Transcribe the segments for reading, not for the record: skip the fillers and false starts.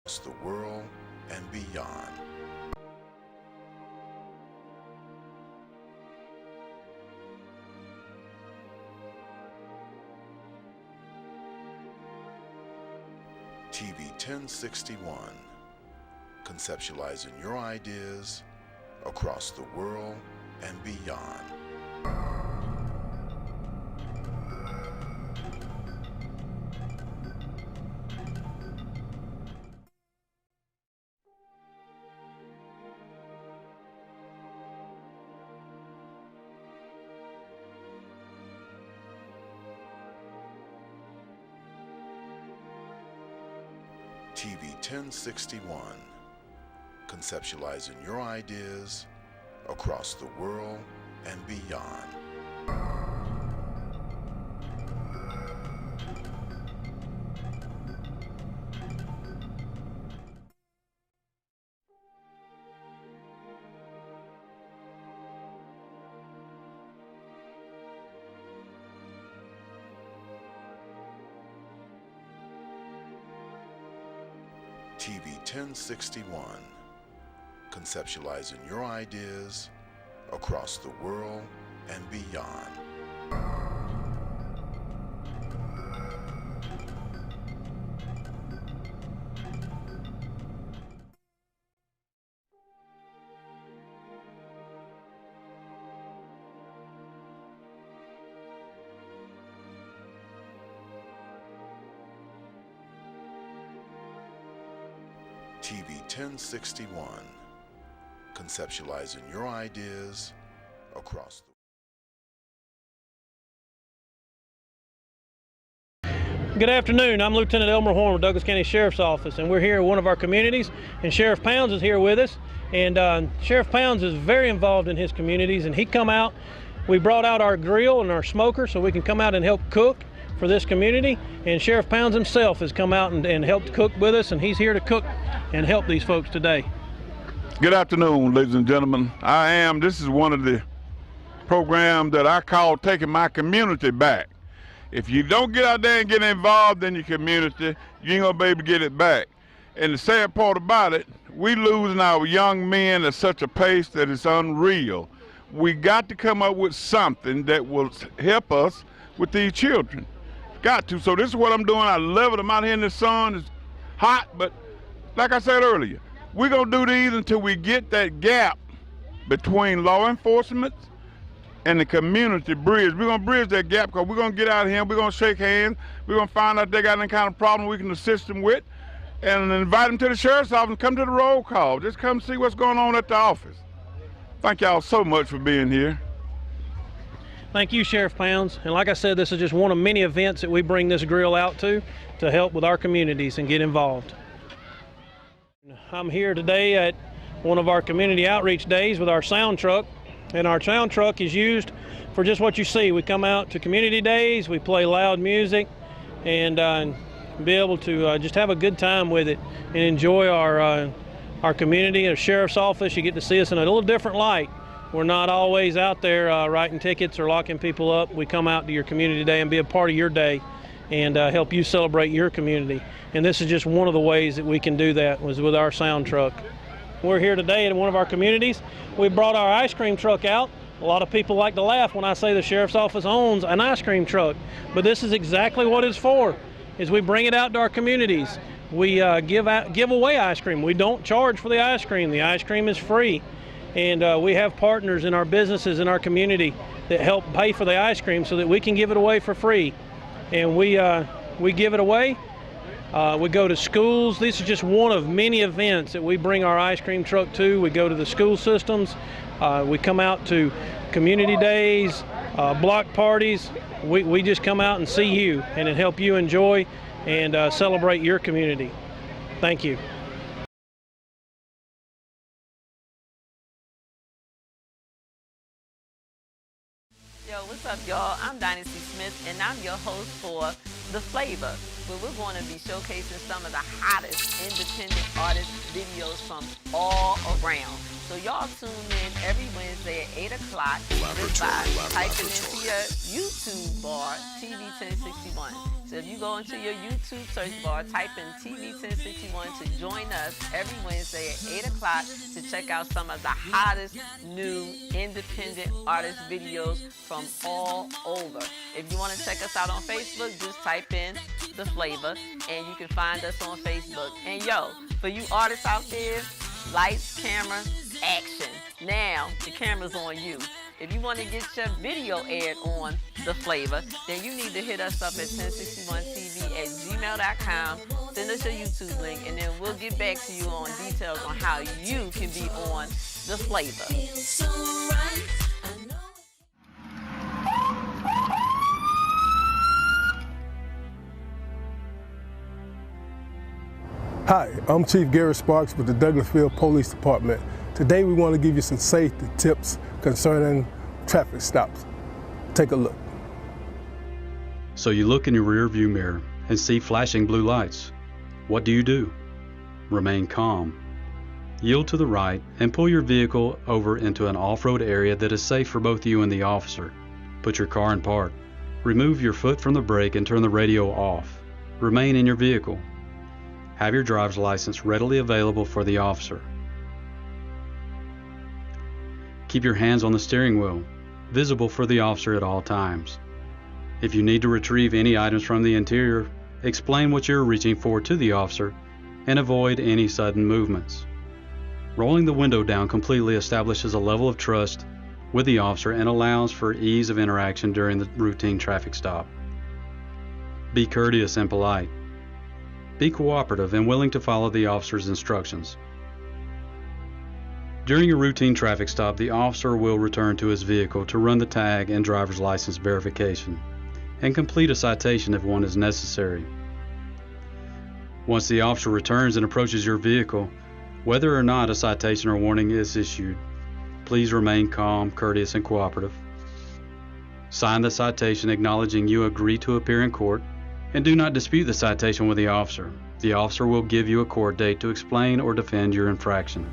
across the world and beyond. TV 1061, conceptualizing your ideas across the world and beyond. TV 1061, conceptualizing your ideas across the world and beyond. TV 1061, conceptualizing your ideas across the world and beyond. TV 1061, conceptualizing your ideas across the Good afternoon. I'm Lieutenant Elmer Horn with Douglas County Sheriff's Office, and we're here in one of our communities, and Sheriff Pounds is here with us. And Sheriff Pounds is very involved in his communities, and he come out. We brought out our grill and our smoker so we can come out and help cook for this community, and Sheriff Pounds himself has come out and helped cook with us, and he's here to cook and help these folks today. Good afternoon, ladies and gentlemen. This is one of the programs that I call taking my community back. If you don't get out there and get involved in your community, you ain't gonna be able to get it back. And the sad part about it, we losing our young men at such a pace that it's unreal. We got to come up with something that will help us with these children. Got to. So this is what I'm doing. I love it. I'm out here in the sun. It's hot, but like I said earlier, we're going to do these until we get that gap between law enforcement and the community bridge. We're going to bridge that gap because we're going to get out here, we're going to shake hands, we're going to find out if they got any kind of problem we can assist them with, and invite them to the sheriff's office and come to the roll call. Just come see what's going on at the office. Thank y'all so much for being here. Thank you, Sheriff Pounds. And like I said, this is just one of many events that we bring this grill out to help with our communities and get involved. I'm here today at one of our community outreach days with our sound truck, and our sound truck is used for just what you see. We come out to community days, we play loud music, and be able to just have a good time with it and enjoy our community. At a sheriff's office, you get to see us in a little different light. We're not always out there writing tickets or locking people up. We come out to your community day and be a part of your day and help you celebrate your community. And this is just one of the ways that we can do that, was with our sound truck. We're here today in one of our communities. We brought our ice cream truck out. A lot of people like to laugh when I say the sheriff's office owns an ice cream truck, but this is exactly what it's for, is we bring it out to our communities. We give away ice cream. We don't charge for the ice cream. The ice cream is free. And we have partners in our businesses in our community that help pay for the ice cream so that we can give it away for free. And we give it away. We go to schools. This is just one of many events that we bring our ice cream truck to. We go to the school systems. We come out to community days, block parties. We just come out and see you and help you enjoy and celebrate your community. Thank you. Yo, what's up, y'all? I'm Dynasty Smith, and I'm your host for The Flavor, where we're going to be showcasing some of the hottest independent artist videos from all around. So y'all tune in every Wednesday at 8 o'clock just by typing into your YouTube bar TV 1061. So if you go into your YouTube search bar, type in TV 1061 to join us every Wednesday at 8 o'clock to check out some of the hottest new independent artist videos from all over. If you want to check us out on Facebook, just type in The Flavor and you can find us on Facebook. And yo, for you artists out there, lights, camera, action. Now, the camera's on you. If you want to get your video aired on The Flavor, then you need to hit us up at 1061tv@gmail.com. Send us your YouTube link, and then we'll get back to you on details on how you can be on The Flavor. Hi, I'm Chief Gary Sparks with the Douglasville Police Department. Today we want to give you some safety tips concerning traffic stops. Take a look. So you look in your rear view mirror and see flashing blue lights. What do? Remain calm. Yield to the right and pull your vehicle over into an off-road area that is safe for both you and the officer. Put your car in park. Remove your foot from the brake and turn the radio off. Remain in your vehicle. Have your driver's license readily available for the officer. Keep your hands on the steering wheel, visible for the officer at all times. If you need to retrieve any items from the interior, explain what you're reaching for to the officer and avoid any sudden movements. Rolling the window down completely establishes a level of trust with the officer and allows for ease of interaction during the routine traffic stop. Be courteous and polite. Be cooperative and willing to follow the officer's instructions. During a routine traffic stop, the officer will return to his vehicle to run the tag and driver's license verification and complete a citation if one is necessary. Once the officer returns and approaches your vehicle, whether or not a citation or warning is issued, please remain calm, courteous, and cooperative. Sign the citation acknowledging you agree to appear in court, and do not dispute the citation with the officer. The officer will give you a court date to explain or defend your infraction.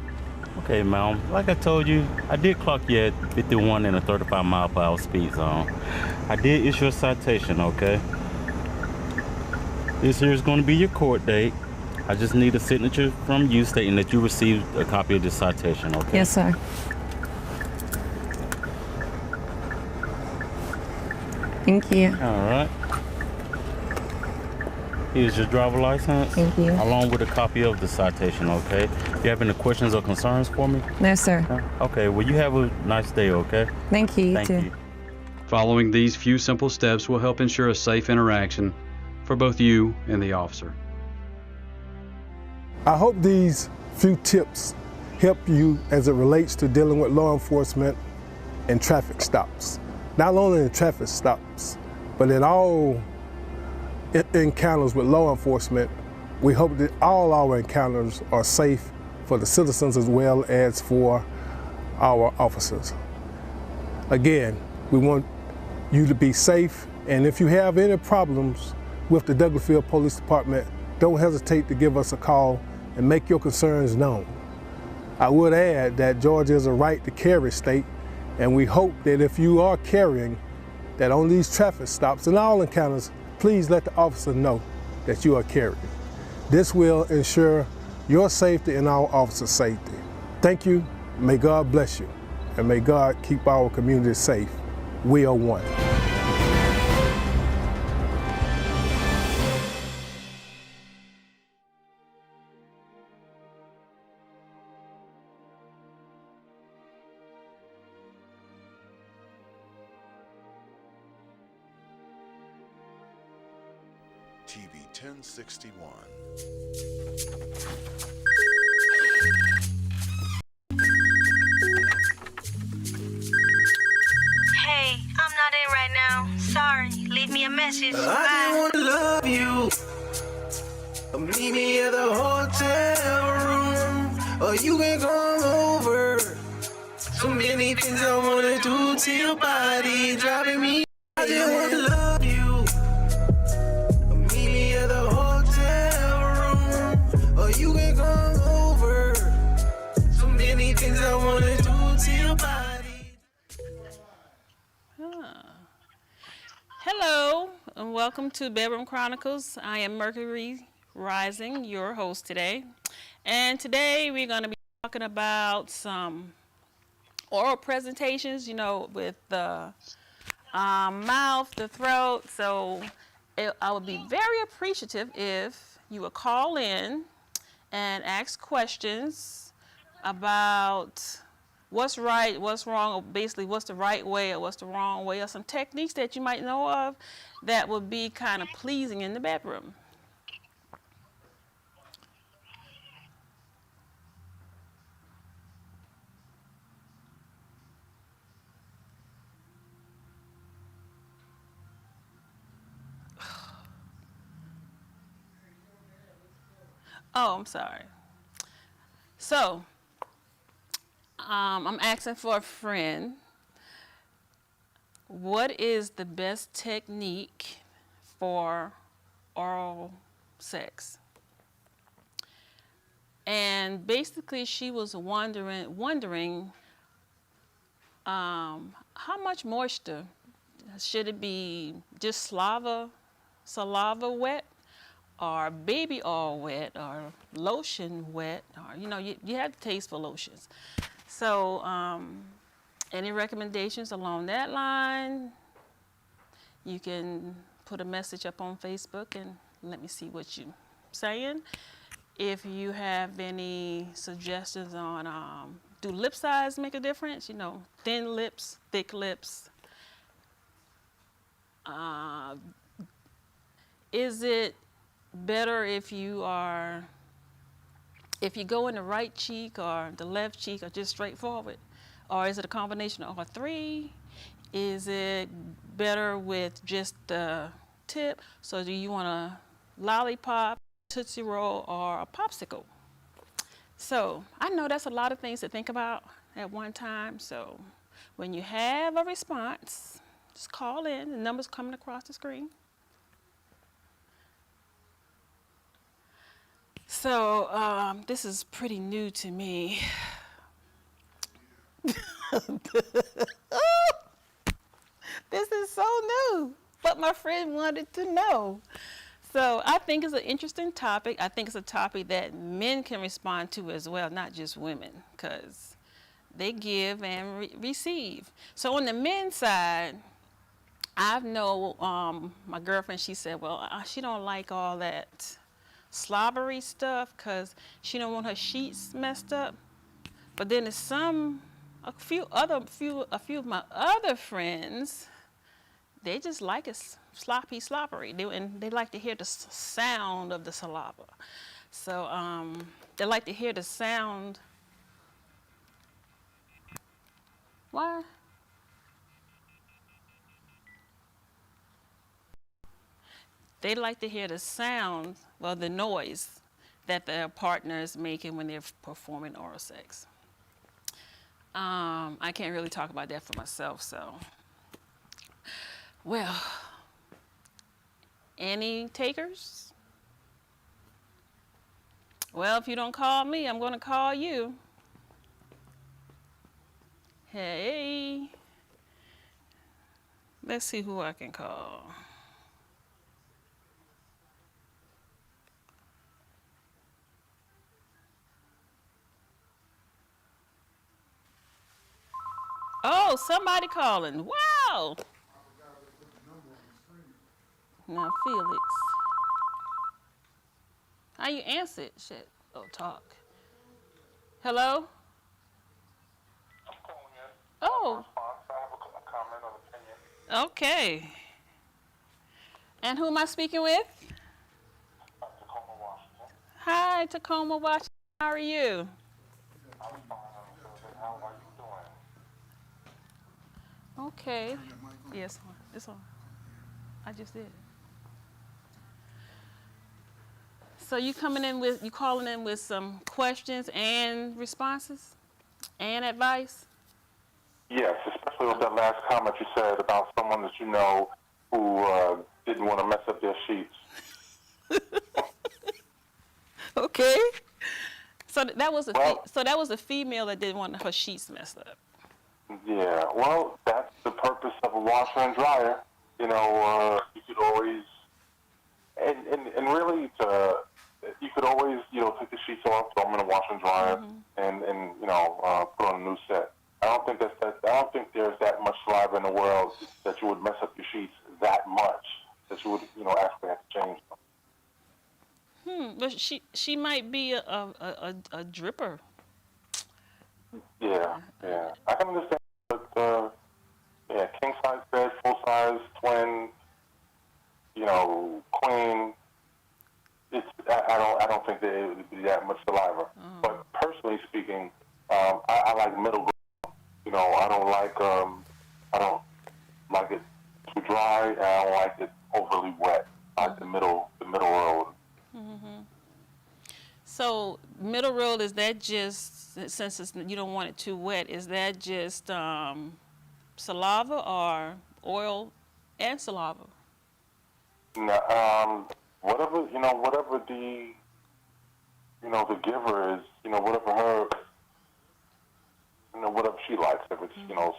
Okay, ma'am. Like I told you, I did clock you at 51 in a 35 mile per hour speed zone. I did issue a citation, okay? This here is going to be your court date. I just need a signature from you stating that you received a copy of this citation, okay? Yes, sir. Thank you. All right. Here's your driver license. Thank you. Along with a copy of the citation, okay? You have any questions or concerns for me? No, sir. Okay, well, you have a nice day, okay? Thank you. Thank you. Following these few simple steps will help ensure a safe interaction for both you and the officer. I hope these few tips help you as it relates to dealing with law enforcement and traffic stops. Not only in traffic stops, but in all encounters with law enforcement. We hope that all our encounters are safe for the citizens as well as for our officers. Again, we want you to be safe, and if you have any problems with the Douglasville Police Department, don't hesitate to give us a call and make your concerns known. I would add that Georgia is a right to carry state, and we hope that if you are carrying, that on these traffic stops and all encounters, please let the officer know that you are carrying. This will ensure your safety and our officers' safety. Thank you, may God bless you, and may God keep our community safe. We are one. TV 1061. Hey, I'm not in right now. Sorry, leave me a message. I just wanna love you. Meet me at the hotel room, or you can come over. So many things I wanna do to your body, driving me. I just wanna love you. Meet me at the hotel room, or you can come over. So many things I wanna welcome to Bedroom Chronicles. I am Mercury Rising, your host today. And today we're going to be talking about some oral presentations, you know, with the mouth, the throat. So I would be very appreciative if you would call in and ask questions about what's right, what's wrong, or basically what's the right way or what's the wrong way, or some techniques that you might know of that would be kind of pleasing in the bedroom. Oh, I'm sorry. So, I'm asking for a friend. What is the best technique for oral sex? And basically, she was wondering how much moisture should it be? Just saliva wet, or baby oil wet, or lotion wet, or you have to taste for lotions. So any recommendations along that line, you can put a message up on Facebook and let me see what you're saying. If you have any suggestions on do lip size make a difference? Thin lips, thick lips. Is it better if you go in the right cheek or the left cheek, or just straightforward? Or is it a combination of all three? Is it better with just the tip? So do you want a lollipop, Tootsie Roll, or a popsicle? So I know that's a lot of things to think about at one time. So when you have a response, just call in. The number's coming across the screen. So this is pretty new to me. This is so new, but my friend wanted to know. So I think it's an interesting topic. I think it's a topic that men can respond to as well, not just women, because they give and receive. So on the men's side, I know my girlfriend, she said, well, she don't like all that slobbery stuff because she don't want her sheets messed up. But then there's a few of my other friends, they just like it sloppery. They like to hear the sound of the saliva. So they like to hear the sound. Why? They like to hear the sound, well, the noise that their partner is making when they're performing oral sex. I can't really talk about that for myself, so. Well, any takers? Well, if you don't call me, I'm going to call you. Hey. Let's see who I can call. Oh, somebody calling. Wow. Now, Felix. How you answer it? Shit. Oh, talk. Hello? I'm calling in. Oh. I have a comment or opinion. Okay. And who am I speaking with? Tacoma, Washington. Hi, Tacoma, Washington. How are you? I'm fine. How are you doing? Okay. Yes, it's on. I just did. So you calling in with some questions and responses and advice? Yes, especially with that last comment you said about someone that you know who didn't want to mess up their sheets. Okay. So that was a female that didn't want her sheets messed up. Yeah, well, that's the purpose of a washer and dryer. you could always, and really, you could always, take the sheets off, throw them in the washer and dryer, and put on a new set. I don't think there's that much saliva in the world that you would mess up your sheets that much that you would, actually have to change them. But she might be a dripper. Yeah. I can understand, but king size bed, full size, twin, queen. I don't think that it would be that much saliva. But personally speaking, I like middle ground. I don't like it too dry, and I don't like it overly wet. I like the middle road. So middle road, is that just, since you don't want it too wet, is that just saliva or oil and saliva? No, whatever the giver is, whatever her, whatever she likes. If it's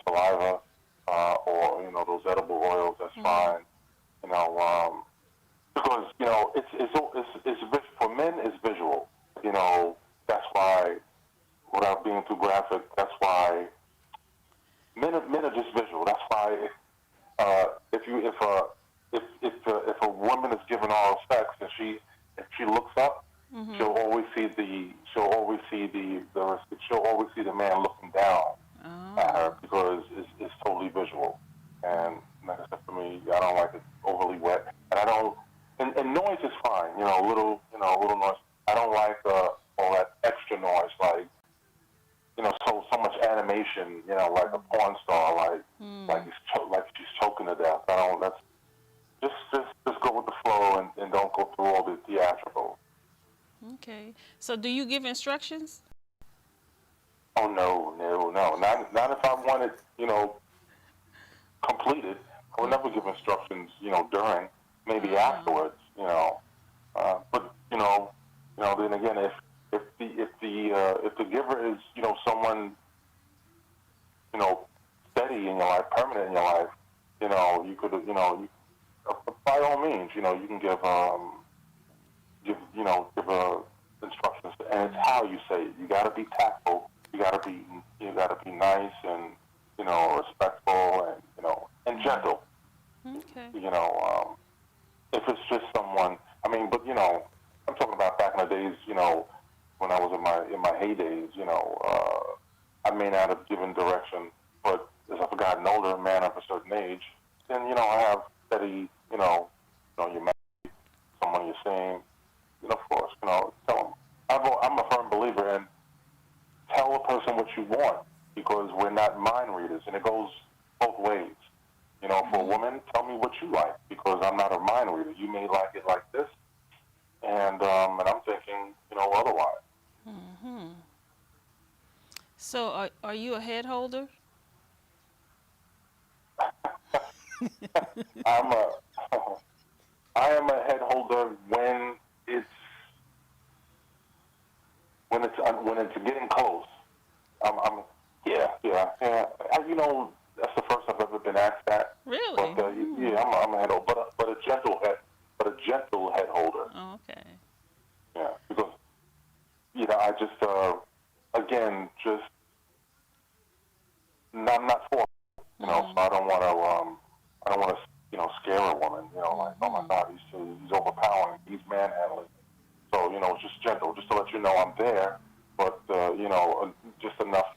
saliva or those edible oils, that's fine. Because it's for men, it's visual. That's why, without being too graphic, that's why men are just visual. That's why if a woman is given oral sex and if she looks up, she'll always see the man looking down at her because it's totally visual. And like I said, for me, I don't like it overly wet, and noise is fine. Little noise. I don't like all that extra noise, like so much animation. Like a porn star, like she's choking to death. That's just go with the flow and don't go through all the theatrical. Okay. So do you give instructions? Oh no. Not if I want it, completed. I would never give instructions, during, maybe afterwards, but then again, if the giver is, someone, steady in your life, permanent in your life, you could, by all means, you can give instructions, and it's how you say it. You got to be tactful. You got to be nice and respectful and gentle. Okay. If it's just someone, but I'm talking about back in the days, when I was in my heydays, I may not have given direction, but as I've gotten older, a man of a certain age, then I have steady, you're married, someone you're seeing, of course, tell them. I'm a firm believer in tell a person what you want, because we're not mind readers, and it goes both ways. For a woman, tell me what you like, because I'm not a mind reader. You may like it like this, and I'm thinking, otherwise. So, are you a head holder? I am a head holder when it's getting close. That's the first I've ever been asked that. Really? But I'm a head holder, but a gentle head holder. Oh, okay. Yeah, because I just I'm not for it, so I don't want to scare a woman. Like, oh my God, he's overpowering, he's manhandling. So it's just gentle, just to let you know I'm there, but just enough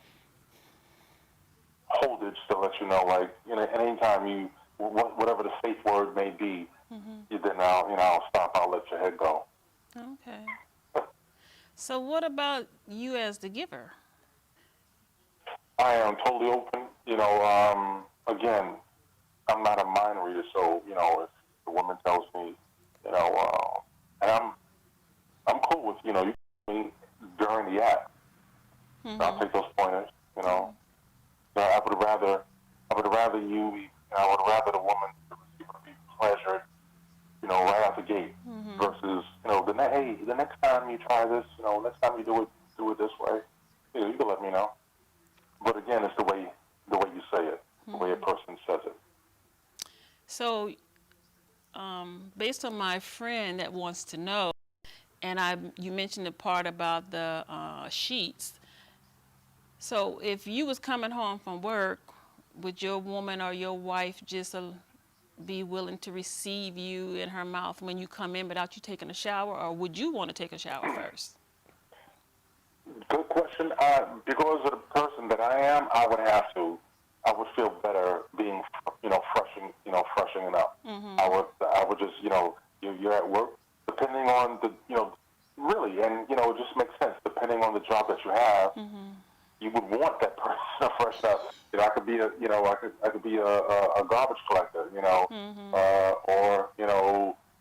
holdage to let you know, like, anytime whatever the safe word may be, then I'll stop, I'll let your head go. Okay. So what about you as the giver? I am totally open. Again, I'm not a mind reader, so, if the woman tells me, and I'm cool with, you can tell me during the act. I'll take those pointers, I would rather the woman be pleasured, right out the gate, versus, the next time you try this, next time you do it this way, you can let me know. But again, it's the way you say it, the way a person says it. So, based on my friend that wants to know, and you mentioned the part about the sheets. So, if you was coming home from work, would your woman or your wife just be willing to receive you in her mouth when you come in without you taking a shower, or would you want to take a shower first? Good question. Because of the person that I am, I would feel better being, freshening up. Mm-hmm. I would just, you're at work, depending on the, really, and, it just makes sense, depending on the job that you have, Mm-hmm. you would want that person to freshen up. I could be I could be a garbage collector, Mm-hmm. Or,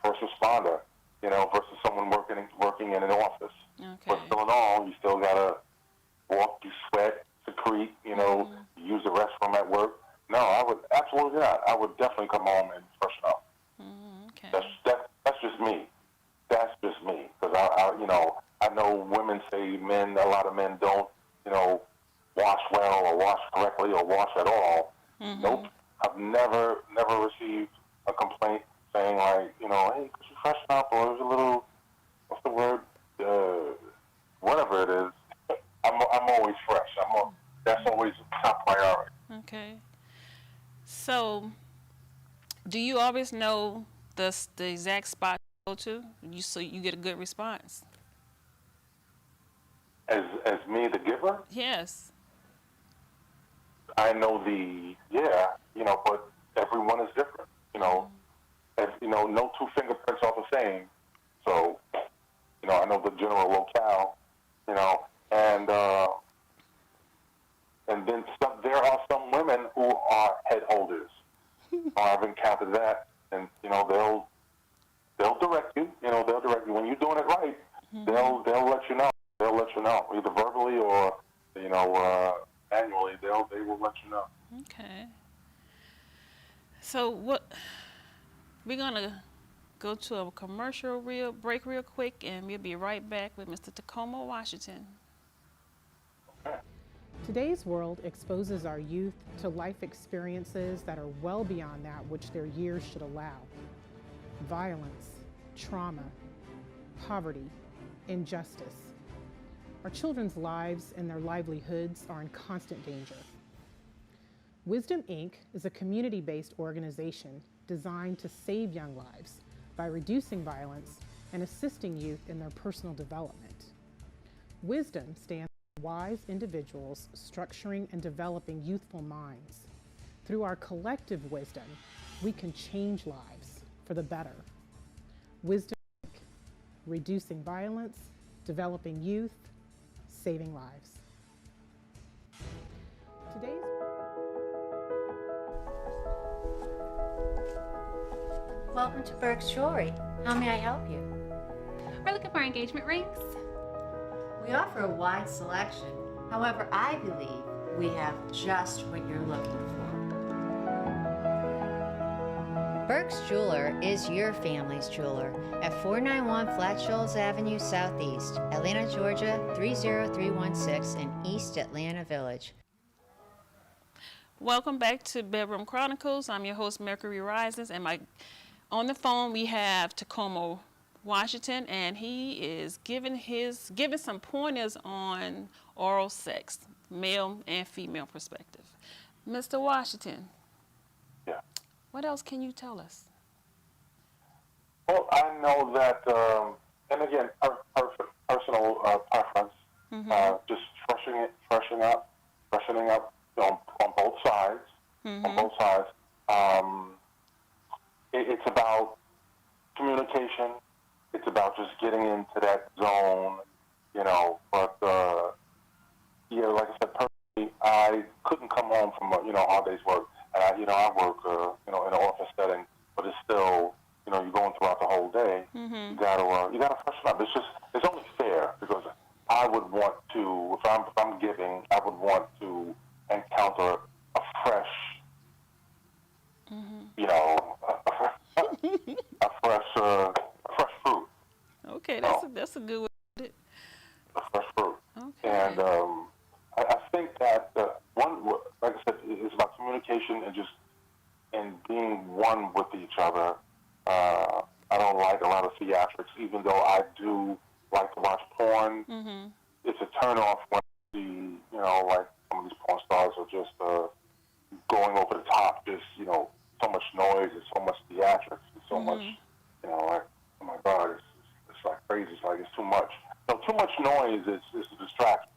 first responder, versus someone working in an office. Okay. But still in all, you still gotta walk, you sweat, secrete, Mm-hmm. use the restroom at work. No, I would absolutely not. I would definitely come home and freshen up. Mm-hmm. Okay. That's just me. That's just me. Because I know women say a lot of men don't, wash well or wash correctly or wash at all. Mm-hmm. Nope. I've never received a complaint saying like, hey, could you freshen up, or there's a little, what's the word, whatever it is. I'm always fresh. That's always top priority. Okay. So, do you always know the exact spot to go to, so you get a good response? As me, the giver? Yes. I know but everyone is different. No two fingerprints are the same. So, I know the general locale, and then there are some women who are head holders. I've encountered that, and they'll direct you. They'll direct you when you're doing it right. Mm-hmm. They'll let you know. They'll let you know either verbally or manually. They will let you know. Okay. So we're gonna go to a commercial break real quick, and we'll be right back with Mr. Tacoma Washington. Today's world exposes our youth to life experiences that are well beyond that which their years should allow. Violence, trauma, poverty, injustice. Our children's lives and their livelihoods are in constant danger. Wisdom, Inc. is a community-based organization designed to save young lives by reducing violence and assisting youth in their personal development. Wisdom stands for wise individuals structuring and developing youthful minds. Through our collective wisdom, we can change lives for the better. Wisdom, Inc. Reducing violence, developing youth, saving lives. Today's Welcome to Burke's Jewelry. How may I help you? We're looking for engagement rings. We offer a wide selection. However, I believe we have just what you're looking for. Burke's Jeweler is your family's jeweler at 491 Flat Shoals Avenue Southeast, Atlanta, Georgia 30316 in East Atlanta Village. Welcome back to Bedroom Chronicles. I'm your host, Mercury Rises, and on the phone we have Tacoma Washington, and he is giving some pointers on oral sex, male and female perspective. Mr. Washington. Yeah. What else can you tell us? Well, I know that, and again, personal preference, just freshening up on both sides. Mm-hmm. On both sides. It's about communication. It's about just getting into that zone, But like I said, personally, I couldn't come home from hard day's work, and I work in an office setting, but it's still you're going throughout the whole day. Mm-hmm. You gotta freshen up. It's only fair because I would want to, if I'm giving, I would want to encounter a fresh, a fresh fruit. Okay, that's a good way to put it. A fresh fruit. Okay. And I think that like I said, it's about communication and just being one with each other. I don't like a lot of theatrics, even though I do like to watch porn. Mm-hmm. It's a turnoff when like some of these porn stars are just going over the top, just, so much noise and so much theatrics and so much, like, oh my God, it's like crazy. It's like it's too much. So too much noise is a distraction,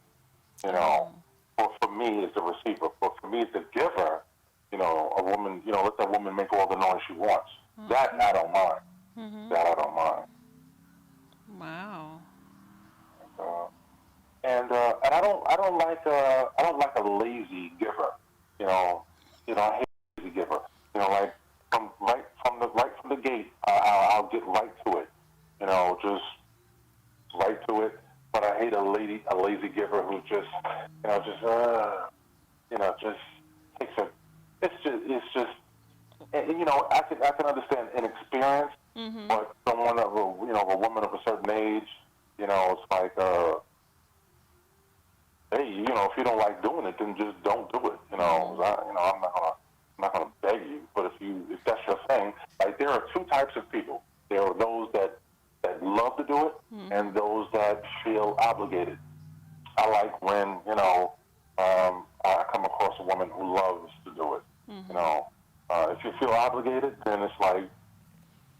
For me, it's the receiver. But for me, it's the giver. A woman, let that woman make all the noise she wants. That I don't mind. That I don't mind. Wow. And I don't like a lazy giver. I hate a lazy giver. Like right from the gate, I'll get right to it. Just right to it. But I hate a lazy giver who just takes a. It's just. I can understand inexperience, but someone of a woman of a certain age, it's like, hey, if you don't like doing it, then just don't do it. I'm not gonna beg you, but if that's your thing, like there are two types of people. There are those that love to do it, and those that feel obligated. I like when I come across a woman who loves to do it. If you feel obligated, then it's like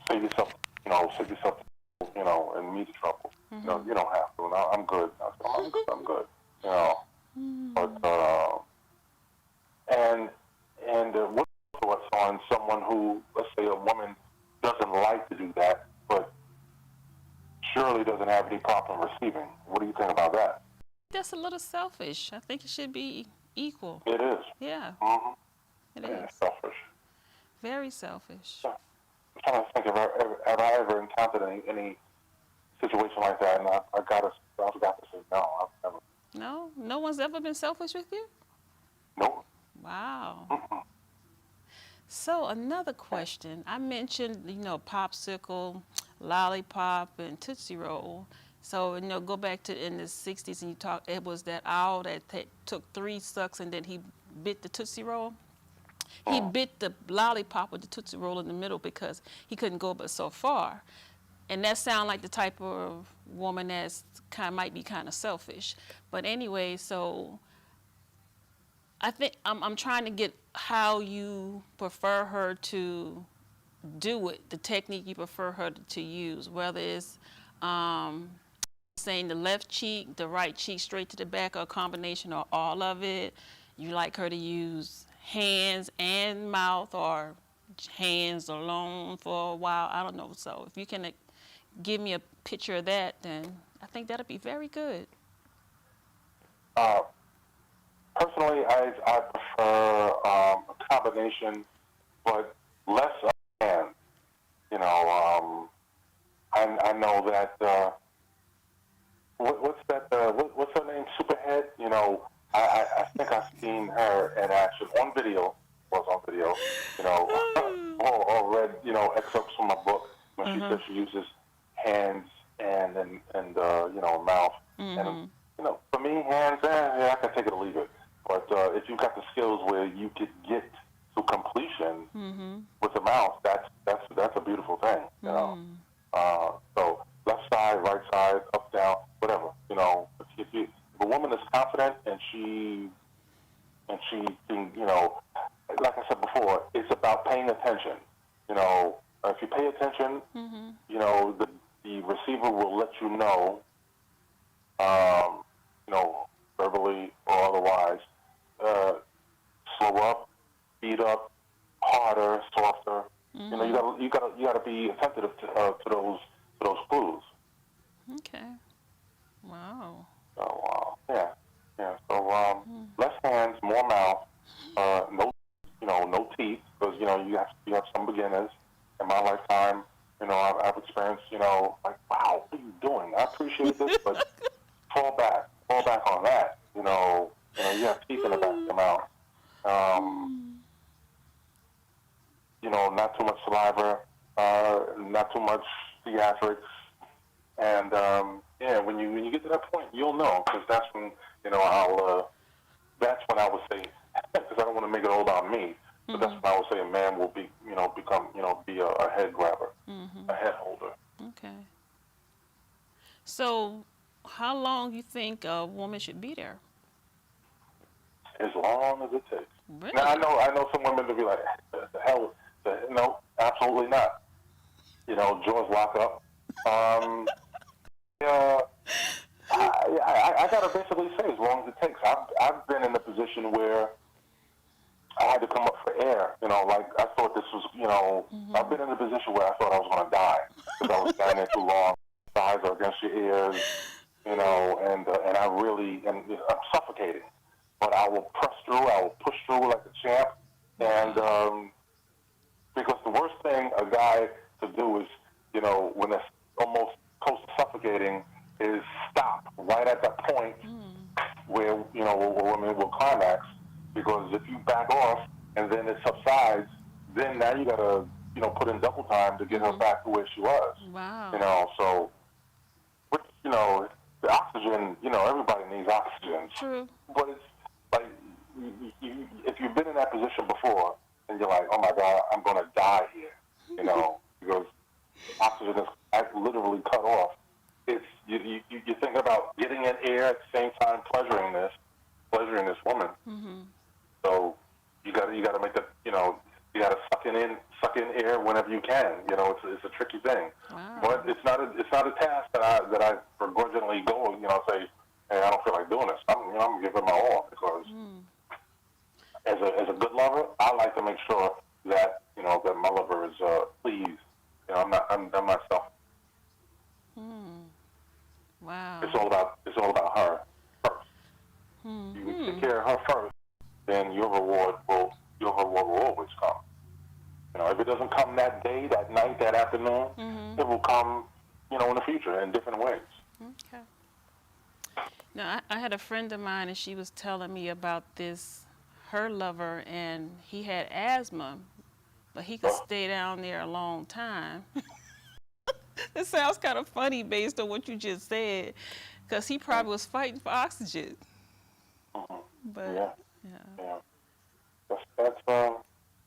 save yourself, and meet the trouble. You don't have to. I'm good. I'm good. But what are your thoughts on someone who, let's say, a woman doesn't like to do that, but surely doesn't have any problem receiving? What do you think about that? That's a little selfish. I think it should be equal. It is. Yeah. It is. It's selfish. Very selfish. I'm trying to think, have I ever encountered any situation like that? And I've got to say no. I've never. No? No one's ever been selfish with you? Nope. Wow. So another question. I mentioned, popsicle, lollipop, and Tootsie Roll. So, go back to in the 60s and it was that owl that took 3 sucks and then he bit the Tootsie Roll. He bit the lollipop with the Tootsie Roll in the middle because he couldn't go but so far. And that sounds like the type of woman that's might be kind of selfish. But anyway, so I think I'm trying to get how you prefer her to do it, the technique you prefer her to use, whether it's saying the left cheek, the right cheek straight to the back, or a combination or all of it. You like her to use hands and mouth or hands alone for a while. I don't know. So if you can give me a picture of that, then I think that'll be very good. Personally, I prefer a combination, but less hands. I know that. What's that? What's her name? Superhead. I think I've seen her in action on video. Or read excerpts from my book when she says she uses hands and mouth. And for me, hands, I can take it or leave it. But if you've got the skills where you could get to completion with the mouth, that's a beautiful thing. So left side, right side, up, down, whatever. If a woman is confident and she can, like I said before, it's about paying attention. If you pay attention, the receiver will let you know, verbally or otherwise, slow up, speed up, harder, softer. You gotta be attentive to those clues. Okay. Wow. So yeah. So less hands, more mouth. No teeth, because you have some beginners. In my lifetime, I've experienced, like, wow, what are you doing? I appreciate this, but fall back on that. You have teeth in the back of your mouth. Not too much saliva, not too much theatrics, and when you get to that point, you'll know, because that's when that's when I would say, because I don't want to make it all about me, But that's when I would say a man will be, become, be a head grabber, a head holder. Okay. So, how long you think a woman should be there? As long as it takes. Really? Now I know some women will be like, the hell, no, absolutely not. Jaws lock up. I gotta basically say, as long as it takes. I've been in a position where I had to come up for air. Like I thought this was, I've been in a position where I thought I was gonna die because I was standing there too long. Thighs are against your ears, and I'm suffocating. But I will press through. I will push through like a champ. And because the worst thing a guy to do is, when it's almost close to suffocating, is stop right at that point where, a woman will climax. Because if you back off and then it subsides, then now you got to, put in double time to get her back to where she was. Wow. So, the oxygen, everybody needs oxygen. True. But it's like, if you've been in that position before and you're like, oh my God, I'm going to die here, because oxygen is literally cut off. It's you're thinking about getting in air at the same time pleasuring this woman. So you got to make that, you got to suck in air whenever you can. It's a tricky thing. Wow. But it's not a task that I begrudgingly go, say, hey, I don't feel like doing this. I'm gonna give it my all because as a good lover, I like to make sure that that my lover is pleased. I'm not selfish. Wow. It's all about her first. You take care of her first, then your reward will always come. If it doesn't come that day, that night, that afternoon, it will come, in the future in different ways. Okay. Now, I had a friend of mine, and she was telling me about her lover, and he had asthma, but he could stay down there a long time. It sounds kind of funny based on what you just said, because he probably was fighting for oxygen. But yeah.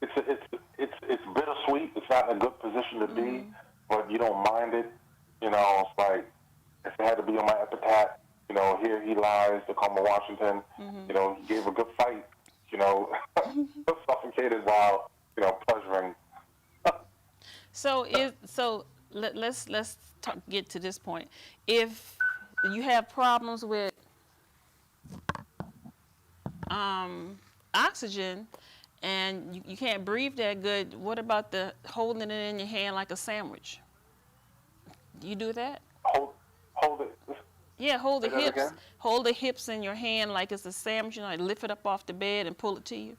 It's bittersweet. It's not in a good position to be, but you don't mind it. It's like if it had to be on my epitaph, here he lies, Tacoma, Washington. He gave a good fight. Suffocated while pleasuring. Let's get to this point. If you have problems with oxygen and you can't breathe that good, what about the holding it in your hand like a sandwich? Do you do that? Hold it. Yeah, hold the Say that hips. again? Hold the hips in your hand like it's a sandwich. Like lift it up off the bed and pull it to you.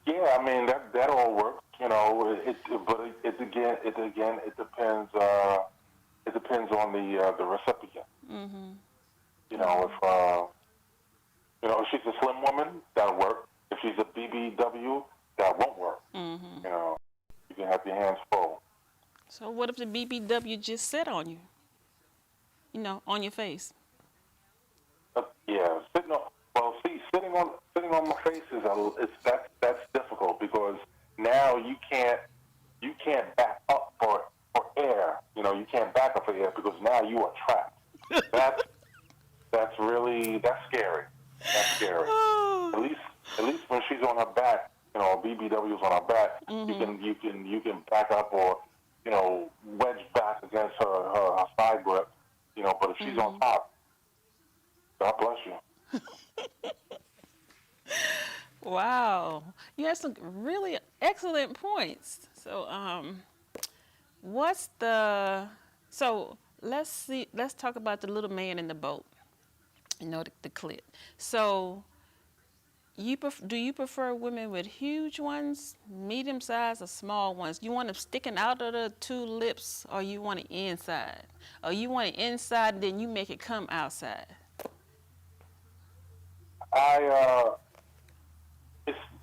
Yeah, I mean that all works. But it depends. It depends on the recipient. If she's a slim woman, that'll work. If she's a BBW, that won't work. You can have your hands full. So what if the BBW just sit on you? On your face. Yeah, sitting on my face that's difficult because now you can't back up for air. You can't back up for air because now you are trapped. That's scary. That's scary. At least when she's on her back, BBW's on her back, you can back up or wedge back against her side grip. But if she's on top, God bless you. Wow, you have some really excellent points. So, let's talk about the little man in the boat. The clit. So, do you prefer women with huge ones, medium size, or small ones? You want them sticking out of the two lips, or you want it inside? Or you want it inside, then you make it come outside?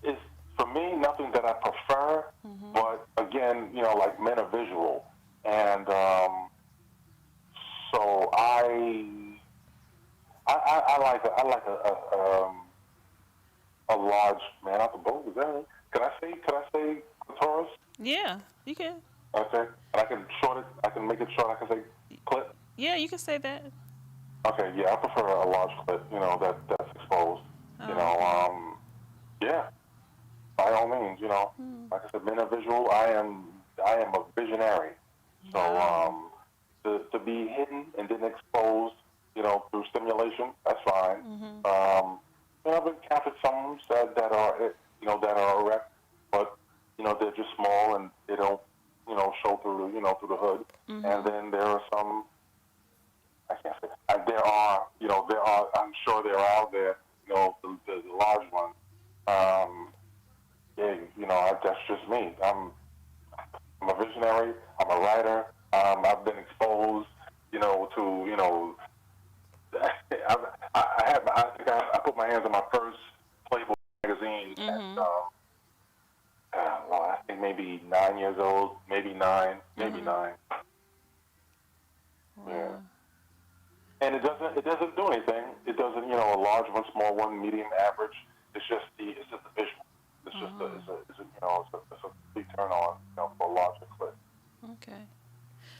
It's for me nothing that I prefer, but again, like men are visual, and so I like a large man out the boat. Is that it? Could I say clitoris? Yeah, you can. Okay. And I can make it short. I can say clit. Yeah, you can say that. Okay. Yeah, I prefer a large clit. That's exposed. Yeah. By all means, like I said, men are visual. I am a visionary. So to be hidden and then exposed, through stimulation, that's fine. I've encountered some that are erect, but they're just small and they don't show through the hood. And then there are some. I can't say. There are. I'm sure they're out there. The large ones. That's just me. I'm a visionary. I'm a writer. I've been exposed, to, I put my hands on my first Playboy magazine at, I think maybe 9 years old, maybe nine. Yeah. And it doesn't do anything. It doesn't, a large one, small one, medium, average. It's just the visual. It's just it's a complete turn on, for a larger clit. Okay.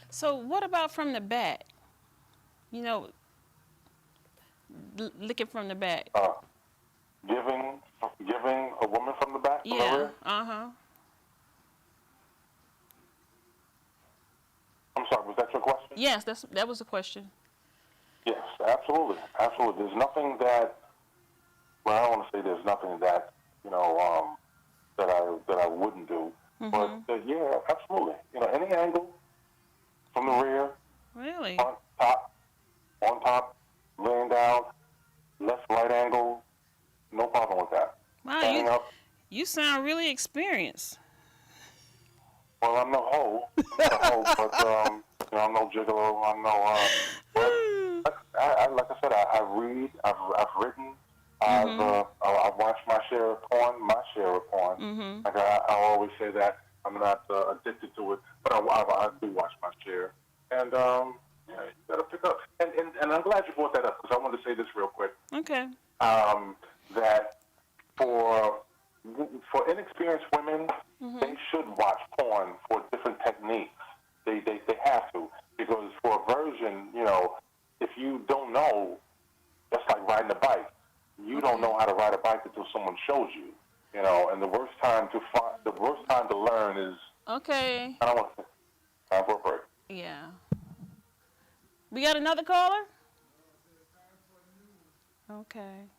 So what about from the back? Licking from the back. Giving a woman from the back? Yeah. I'm sorry, was that your question? Yes, that was the question. Yes, absolutely. Absolutely. There's nothing that, well, I don't want to say there's nothing that, that I wouldn't do. But, yeah, absolutely. Any angle from the rear. Really? On top, laying down, left, right angle, no problem with that. Wow, Standing up. You sound really experienced. Well, I'm no hoe. I'm not a hoe, but, I'm no gigolo. I'm no, like I said, I read, I've written, I've watched my share of porn. Like I always say that I'm not addicted to it, but I do watch my share. And you gotta pick up. And I'm glad you brought that up because I wanted to say this real quick. Okay. That for inexperienced women, they should watch porn for different techniques. They have to, because for a version, if you don't know, that's like riding a bike. You don't know how to ride a bike until someone shows you. And the worst time to learn is. Okay. I don't want to. Time for a break. Yeah. We got another caller? Okay.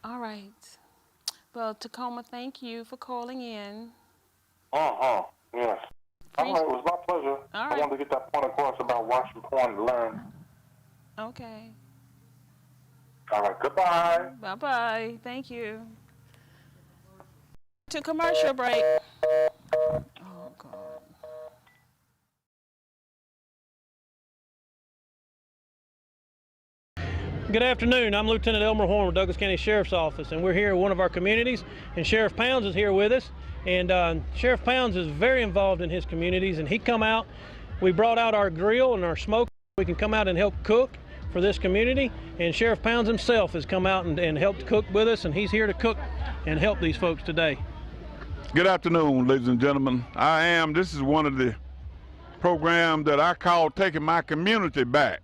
All right. Well, Tacoma, thank you for calling in. Yes. All right, it was my pleasure. All right. I wanted to get that point across about watching porn to learn. Okay. All right, goodbye. Bye-bye. Thank you. To commercial break. Oh, God. Good afternoon. I'm Lieutenant Elmer Horn with Douglas County Sheriff's Office, and we're here in one of our communities, and Sheriff Pounds is here with us. And Sheriff Pounds is very involved in his communities, and he come out. We brought out our grill and our smoke. We can come out and help cook for this community, and Sheriff Pounds himself has come out and helped cook with us, and he's here to cook and help these folks today. Good afternoon, ladies and gentlemen. This is one of the programs that I call Taking My Community Back.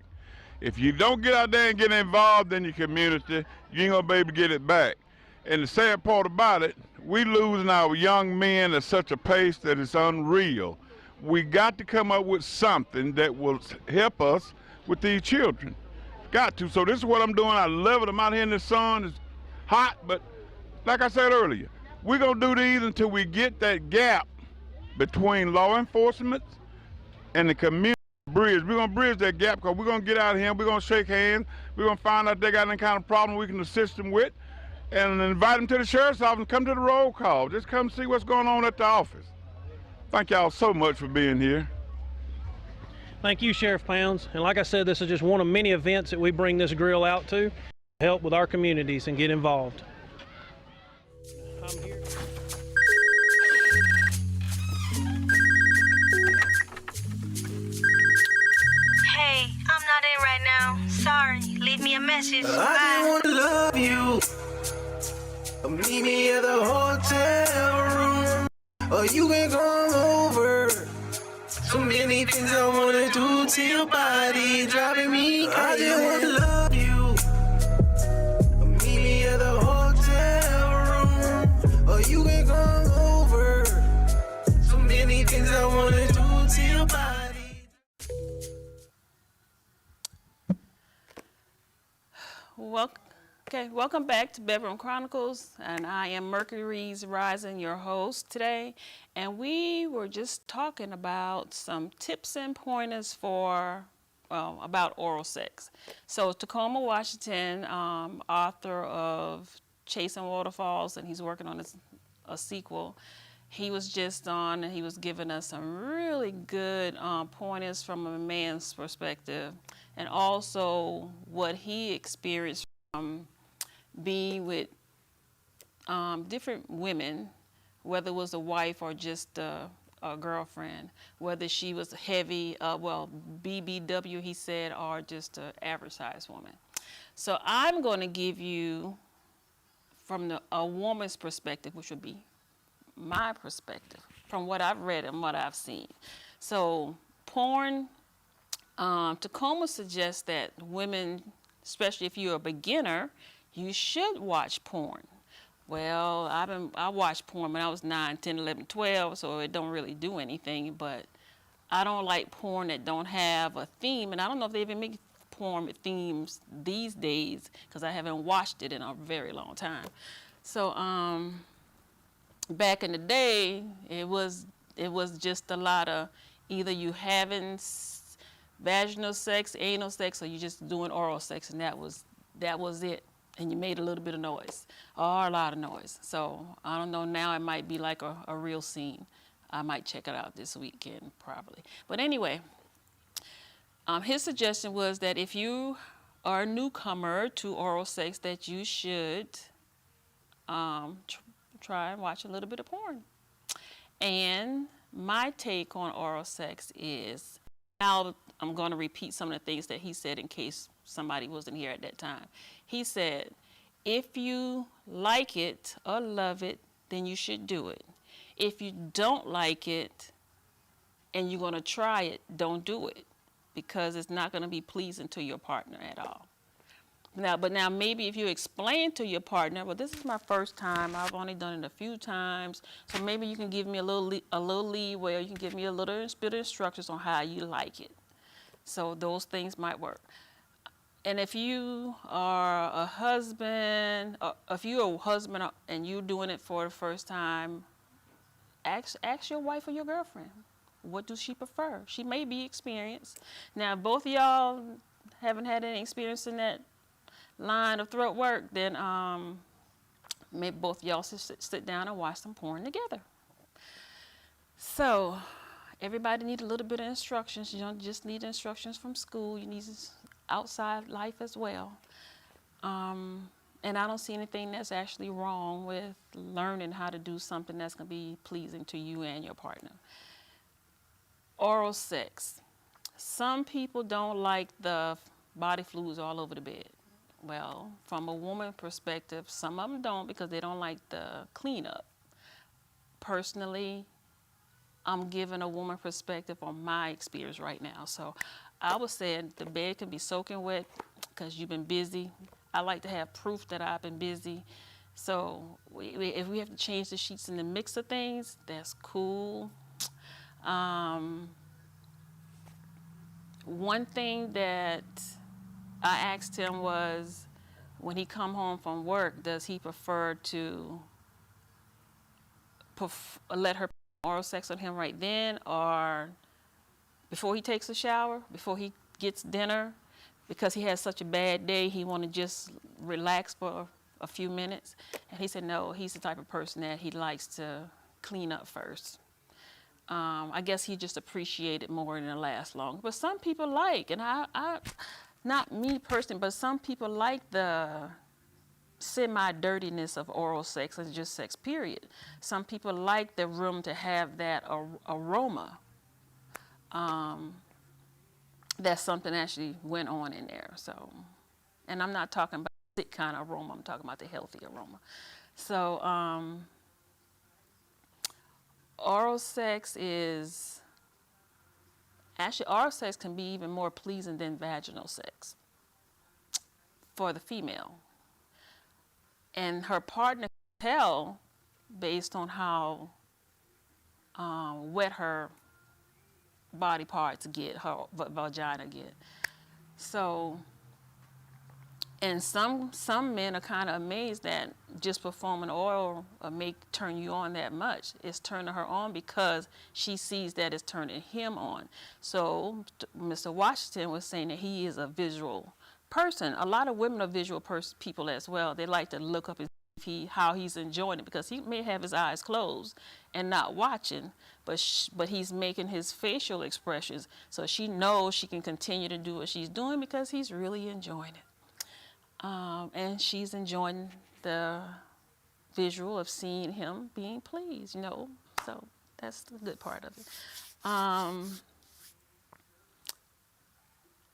If you don't get out there and get involved in your community, you ain't gonna be able to get it back. And the sad part about it, we losing our young men at such a pace that it's unreal. We got to come up with something that will help us with these children. Got to. So this is what I'm doing. I love it. I'm out here in the sun. It's hot, but like I said earlier, we're gonna do these until we get that gap between law enforcement and the community. We're gonna bridge that gap, because we're gonna get out of here, we're gonna shake hands, we're gonna find out if they got any kind of problem we can assist them with, and invite them to the sheriff's office and come to the roll call. Just come see what's going on at the office. Thank y'all so much for being here. Thank you, Sheriff Pounds. And like I said, this is just one of many events that we bring this grill out to help with our communities and get involved. I'm here. Hey, I'm not in right now. Sorry. Leave me a message. I didn't want to love you. Meet me at the hotel room, or you can come over. So many things I wanna do to your body, driving me crazy. I just wanna love you. Meet me at the hotel room, or you can come over. So many things I wanna do to your body. Welcome back to Bedroom Chronicles, and I am Mercury's Rising, your host today. And we were just talking about some tips and pointers for about oral sex. So Tacoma Washington, author of Chasing Waterfalls, and he's working on a sequel. He was just on, and he was giving us some really good pointers from a man's perspective, and also what he experienced from being with different women, whether it was a wife or just a girlfriend, whether she was heavy, BBW he said, or just an average sized woman. So I'm going to give you from a woman's perspective, which would be my perspective, from what I've read and what I've seen. So porn, Tacoma suggests that women, especially if you're a beginner, you should watch porn. Well, I watched porn when I was 9, 10, 11, 12, so it don't really do anything, but I don't like porn that don't have a theme, and I don't know if they even make porn with themes these days, because I haven't watched it in a very long time. So back in the day, it was just a lot of either you having vaginal sex, anal sex, or you just doing oral sex, and that was it. And you made a little bit of noise, or a lot of noise. So I don't know, now it might be like a real scene. I might check it out this weekend, probably. But anyway, his suggestion was that if you are a newcomer to oral sex, that you should try and watch a little bit of porn. And my take on oral sex is, now I'm going to repeat some of the things that he said in case somebody wasn't here at that time. He said, if you like it or love it, then you should do it. If you don't like it and you're going to try it, don't do it, because it's not going to be pleasing to your partner at all. Now maybe if you explain to your partner, well, this is my first time, I've only done it a few times, so maybe you can give me a little leeway, or you can give me a little bit of instructions on how you like it. So those things might work. And if you are a husband, and you're doing it for the first time, ask your wife or your girlfriend, what does she prefer? She may be experienced. Now, if both of y'all haven't had any experience in that line of throat work, then maybe both of y'all sit down and watch some porn together. So everybody needs a little bit of instructions. You don't just need instructions from school. You need outside life as well. And I don't see anything that's actually wrong with learning how to do something that's going to be pleasing to you and your partner. Oral sex. Some people don't like the body fluids all over the bed. Well, from a woman perspective, some of them don't, because they don't like the cleanup. Personally, I'm giving a woman perspective on my experience right now. So I would say the bed can be soaking wet because you've been busy. I like to have proof that I've been busy. So if we have to change the sheets in the mix of things, that's cool. One thing that I asked him was, when he come home from work, does he prefer to let her oral sex on him right then, or before he takes a shower, before he gets dinner, because he has such a bad day, he want to just relax for a few minutes? And he said no, he's the type of person that he likes to clean up first. I guess he just appreciated more and it lasts longer. But some people like, and I not me personally, but some people like the semi-dirtiness of oral sex and just sex, period. Some people like the room to have that aroma. That something actually went on in there. So, and I'm not talking about the sick kind of aroma, I'm talking about the healthy aroma. So oral sex is, actually oral sex can be even more pleasing than vaginal sex for the female. And her partner can tell based on how wet her body parts get, her vagina get. So, and some men are kind of amazed that just performing oral turn you on that much. It's turning her on because she sees that it's turning him on. So Mr. Washington was saying that he is a visual person. A lot of women are visual people as well. They like to look up and see how he's enjoying it, because he may have his eyes closed and not watching, but he's making his facial expressions, so she knows she can continue to do what she's doing because he's really enjoying it. And she's enjoying the visual of seeing him being pleased, you know. So that's the good part of it.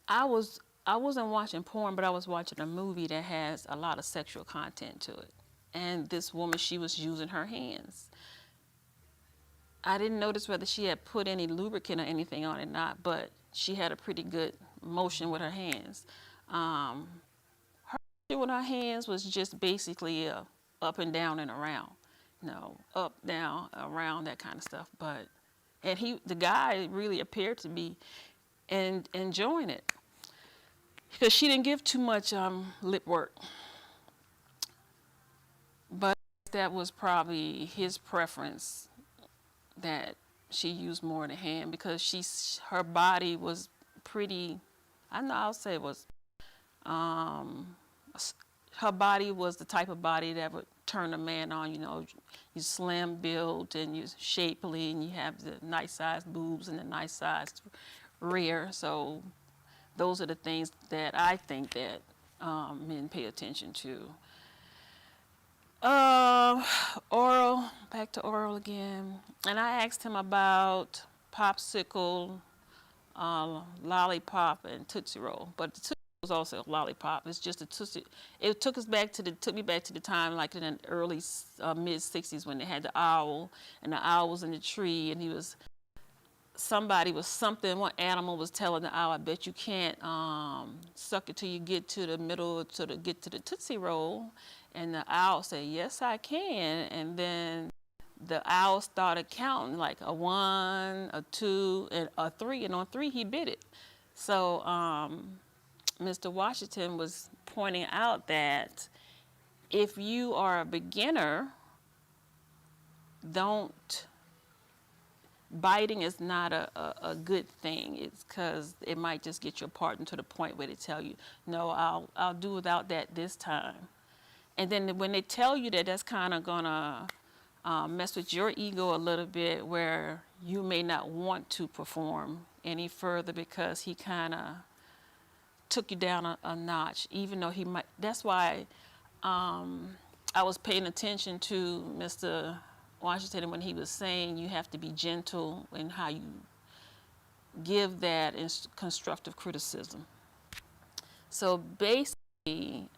I wasn't watching porn, but I was watching a movie that has a lot of sexual content to it. And this woman, she was using her hands. I didn't notice whether she had put any lubricant or anything on it or not, but she had a pretty good motion with her hands. Her with her hands was just basically up and down and around, you know, up, down, around, that kind of stuff. And the guy really appeared to be enjoying it, because she didn't give too much lip work. But that was probably his preference, that she used more the hand, because her body was pretty, I'll say it was, her body was the type of body that would turn a man on. You know, you slim built and you're shapely and you have the nice sized boobs and the nice sized rear. So those are the things that I think that men pay attention to. Oral, back to oral again. And I asked him about popsicle, lollipop, and Tootsie Roll. But the Tootsie Roll was also a lollipop. It's just a Tootsie. It took me back to the time, like in the early mid '60s, when they had the owl, and the owl was in the tree, and one animal was telling the owl, I bet you can't suck it till you get to the middle, get to the Tootsie Roll. And the owl said, yes, I can. And then the owl started counting, like a 1, a 2, and a 3. And on 3, he bit it. So Mr. Washington was pointing out that if you are a beginner, biting is not a good thing. It's because it might just get your partner to the point where they tell you, no, I'll do without that this time. And then when they tell you that, that's kind of gonna mess with your ego a little bit, where you may not want to perform any further because he kind of took you down a notch, even though he might. That's why I was paying attention to Mr. Washington when he was saying you have to be gentle in how you give that constructive criticism. So basically,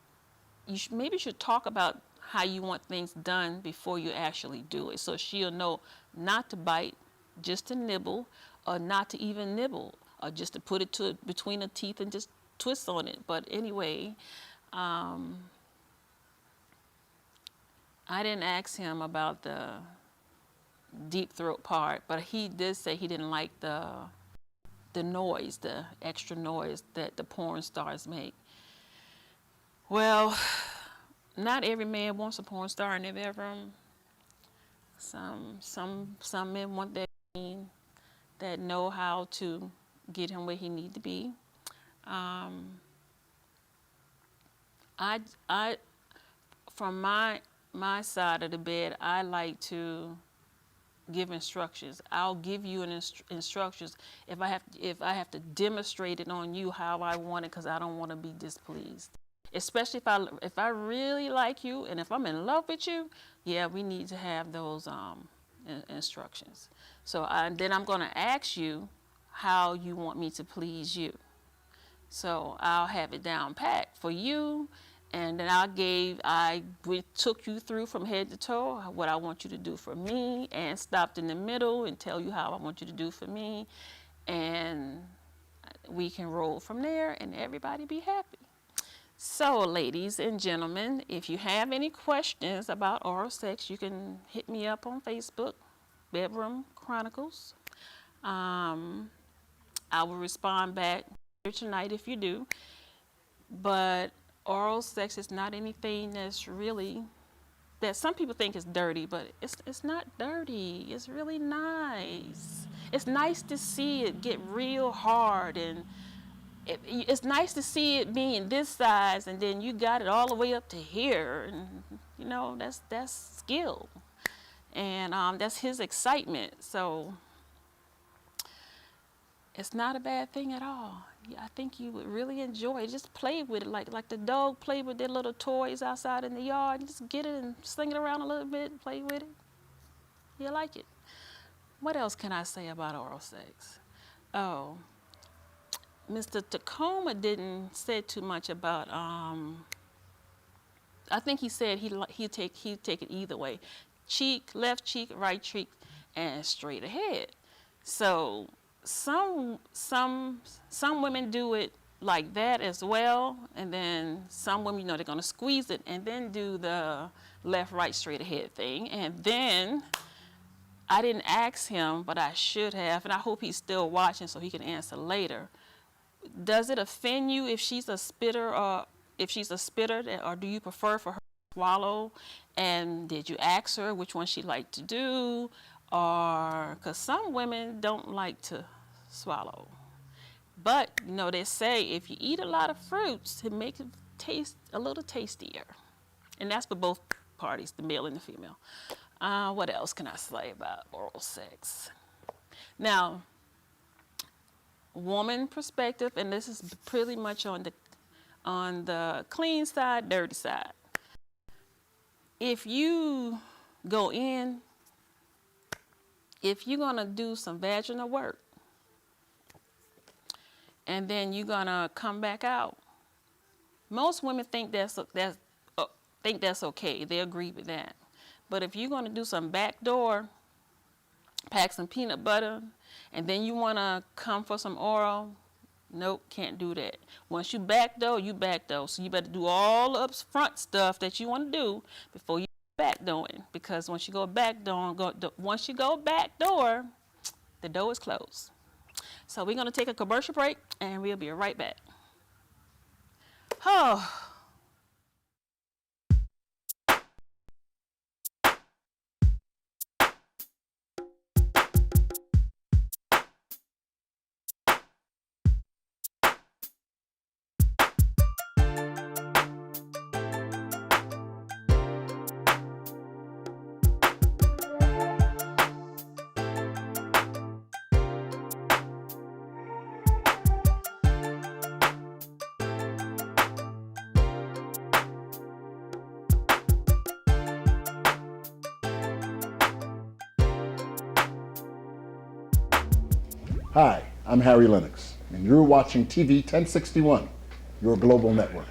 you maybe should talk about how you want things done before you actually do it, so she'll know not to bite, just to nibble, or not to even nibble, or just to put it between the teeth and just twist on it. But anyway, I didn't ask him about the deep throat part, but he did say he didn't like the noise, the extra noise that the porn stars make. Well, not every man wants a porn star in their bedroom. Some men want that know how to get him where he need to be. From my side of the bed, I like to give instructions. I'll give you instructions if I have to demonstrate it on you how I want it, because I don't want to be displeased. Especially if I really like you and if I'm in love with you, yeah, we need to have those instructions. So then I'm going to ask you how you want me to please you. So I'll have it down pat for you, And then we took you through from head to toe what I want you to do for me, and stopped in the middle and tell you how I want you to do for me. And we can roll from there and everybody be happy. So, ladies and gentlemen, if you have any questions about oral sex, you can hit me up on Facebook, Bedroom Chronicles. I will respond back tonight if you do. But oral sex is not anything that's really, that some people think is dirty, but it's not dirty. It's really nice. It's nice to see it get real hard, and it's nice to see it being this size, and then you got it all the way up to here, and you know, that's skill, and that's his excitement. So it's not a bad thing at all. I think you would really enjoy it. Just play with it like the dog play with their little toys outside in the yard. Just get it and sling it around a little bit, play with it. You like it. What else can I say about oral sex? Oh, Mr. Tacoma didn't say too much about, I think he said he'd take it either way. Cheek, left cheek, right cheek, and straight ahead. So some women do it like that as well, and then some women, you know, they're gonna squeeze it and then do the left, right, straight ahead thing. And then I didn't ask him, but I should have, and I hope he's still watching so he can answer later. Does it offend you if she's a spitter, or do you prefer for her to swallow? And did you ask her which one she liked to do? Or, because some women don't like to swallow. But, you know, they say if you eat a lot of fruits, it makes it taste a little tastier. And that's for both parties, the male and the female. What else can I say about oral sex? Now, woman perspective, and this is pretty much on the clean side, dirty side. If you go in, if you're gonna do some vaginal work, and then you're gonna come back out, most women think that's okay. They agree with that. But if you're gonna do some backdoor, pack some peanut butter, and then you wanna come for some oral, nope, can't do that. Once you backdoor, you backdoor. So you better do all the up front stuff that you wanna do before you backdooring, because once you go backdoor, the door is closed. So we're gonna take a commercial break, and we'll be right back. Oh. Hi, I'm Harry Lennox, and you're watching TV 1061, your global network.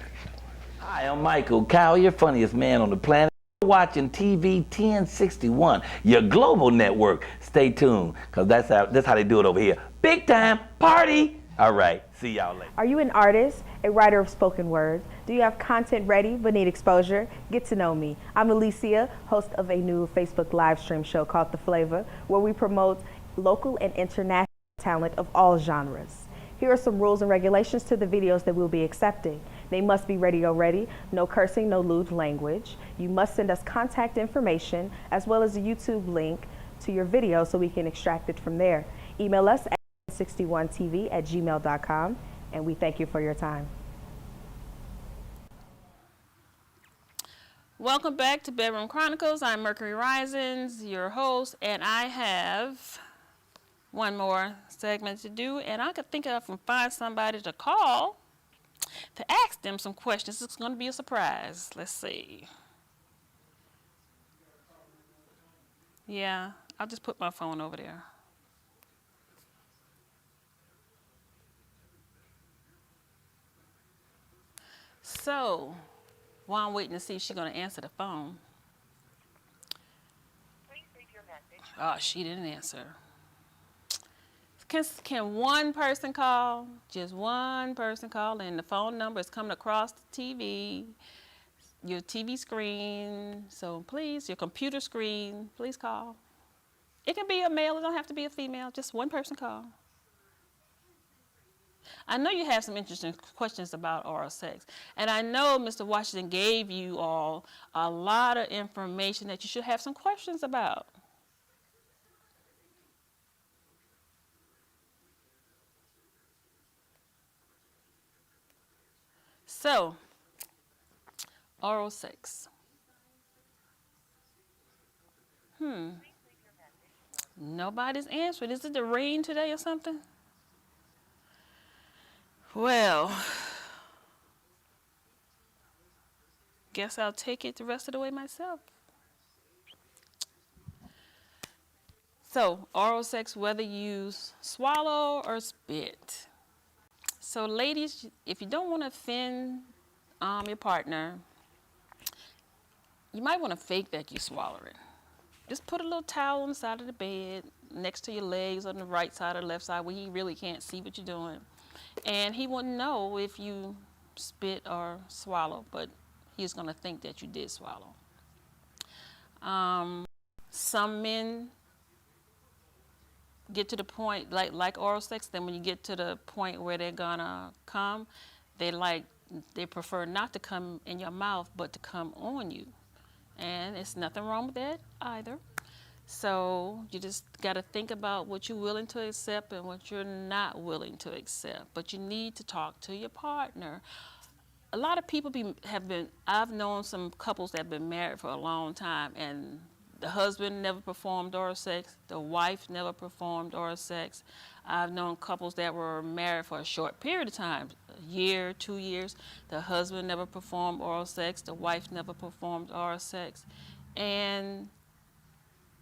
Hi, I'm Michael Kyle, your funniest man on the planet. You're watching TV 1061, your global network. Stay tuned, because that's how they do it over here. Big time party! All right, see y'all later. Are you an artist, a writer of spoken word? Do you have content ready but need exposure? Get to know me. I'm Alicia, host of a new Facebook live stream show called The Flavor, where we promote local and international talent of all genres. Here are some rules and regulations to the videos that we'll be accepting. They must be radio ready, no cursing, no lewd language. You must send us contact information as well as a YouTube link to your video so we can extract it from there. Email us at 61tv@gmail.com, and we thank you for your time. Welcome back to Bedroom Chronicles. I'm Mercury Risings, your host, and I have one more segment to do, and I could think of and find somebody to call to ask them some questions. It's going to be a surprise. Let's see. Yeah, I'll just put my phone over there. So, While I'm waiting to see if she's going to answer the phone. Please leave your message. Oh, she didn't answer. Can one person call? Just one person call, and the phone number is coming across the TV, your TV screen. So please, your computer screen, please call. It can be a male, it don't have to be a female, just one person call. I know you have some interesting questions about oral sex, and I know Mr. Washington gave you all a lot of information that you should have some questions about. So, oral sex. Nobody's answering. Is it the rain today or something? Well, guess I'll take it the rest of the way myself. So, oral sex, whether you swallow or spit. So, ladies, if you don't want to offend your partner, you might want to fake that you swallow it. Just put a little towel on the side of the bed, next to your legs on the right side or left side where he really can't see what you're doing. And he wouldn't know if you spit or swallow, but he's going to think that you did swallow. Some men get to the point, like oral sex, then when you get to the point where they're going to come, they prefer not to come in your mouth, but to come on you. And it's nothing wrong with that either. So you just got to think about what you're willing to accept and what you're not willing to accept. But you need to talk to your partner. A lot of people I've known some couples that have been married for a long time, and the husband never performed oral sex, the wife never performed oral sex. I've known couples that were married for a short period of time, a year, 2 years. The husband never performed oral sex, the wife never performed oral sex. And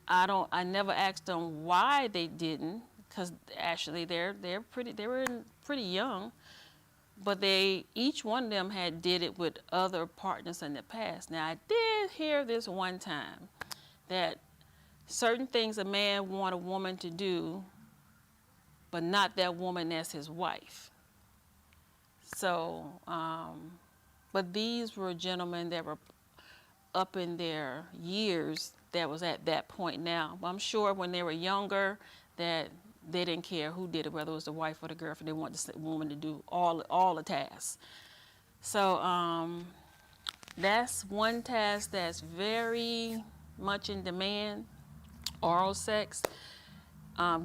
I never asked them why they didn't, because actually they were pretty young, but each one of them did it with other partners in the past. Now I did hear this one time that certain things a man want a woman to do, but not that woman as his wife. So, but these were gentlemen that were up in their years that was at that point now. I'm sure when they were younger that they didn't care who did it, whether it was the wife or the girlfriend. They wanted the woman to do all the tasks. So that's one task that's very much in demand, oral sex,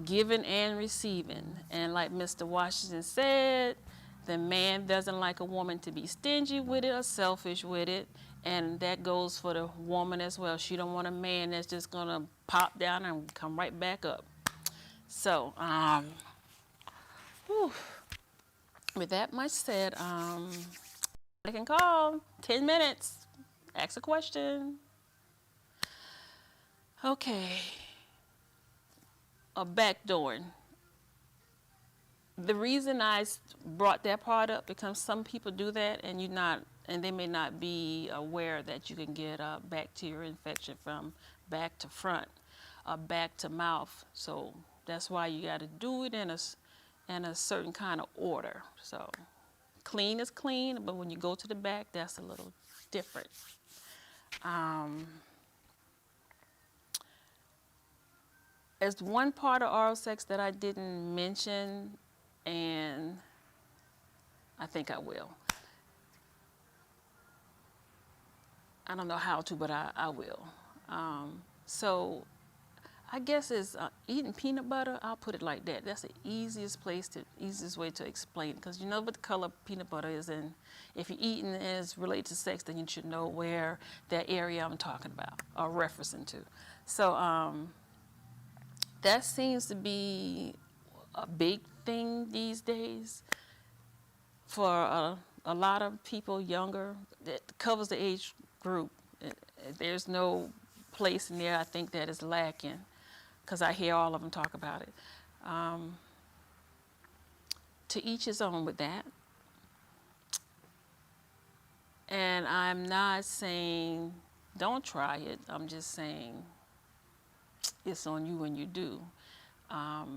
giving and receiving. And like Mr. Washington said, the man doesn't like a woman to be stingy with it or selfish with it. And that goes for the woman as well. She don't want a man that's just gonna pop down and come right back up. So, with that much said, I can call 10 minutes, ask a question. Okay, a backdooring. The reason I brought that part up because some people do that and they may not be aware that you can get a bacterial infection from back to front, back to mouth. So that's why you got to do it in a certain kind of order. So clean is clean, but when you go to the back, that's a little different. There's one part of oral sex that I didn't mention, and I think I will. I don't know how to, but I will. So I guess it's eating peanut butter. I'll put it like that. That's the easiest way to explain it, because you know what the color peanut butter is, and if you're eating as related to sex, then you should know where that area I'm talking about or referencing to. So that seems to be a big thing these days for a lot of people younger. That covers the age group. There's no place in there I think that is lacking, because I hear all of them talk about it. To each his own with that. And I'm not saying don't try it. I'm just saying it's on you when you do. I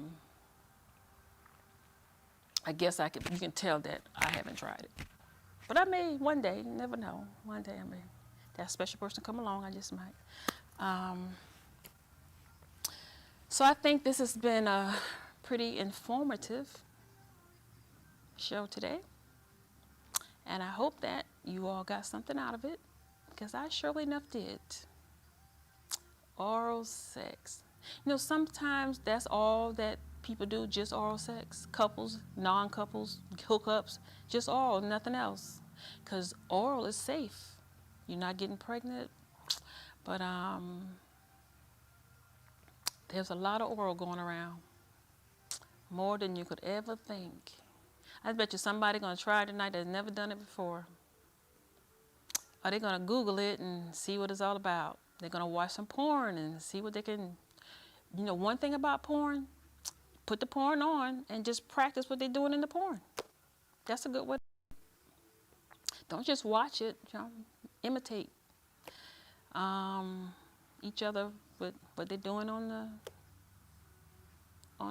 guess you can tell that I haven't tried it. But I may one day, you never know. One day I may. That special person come along, I just might. So I think this has been a pretty informative show today. And I hope that you all got something out of it, because I surely enough did. Oral sex. You know, sometimes that's all that people do, just oral sex. Couples, non-couples, hookups, just oral, nothing else. Because oral is safe. You're not getting pregnant. But there's a lot of oral going around. More than you could ever think. I bet you somebody gonna try it tonight that's never done it before. Or they're gonna Google it and see what it's all about. They're gonna watch some porn and see what they can. You know, one thing about porn, put the porn on and just practice what they're doing in the porn. That's a good way. Don't just watch it, you know, imitate each other with what they're doing on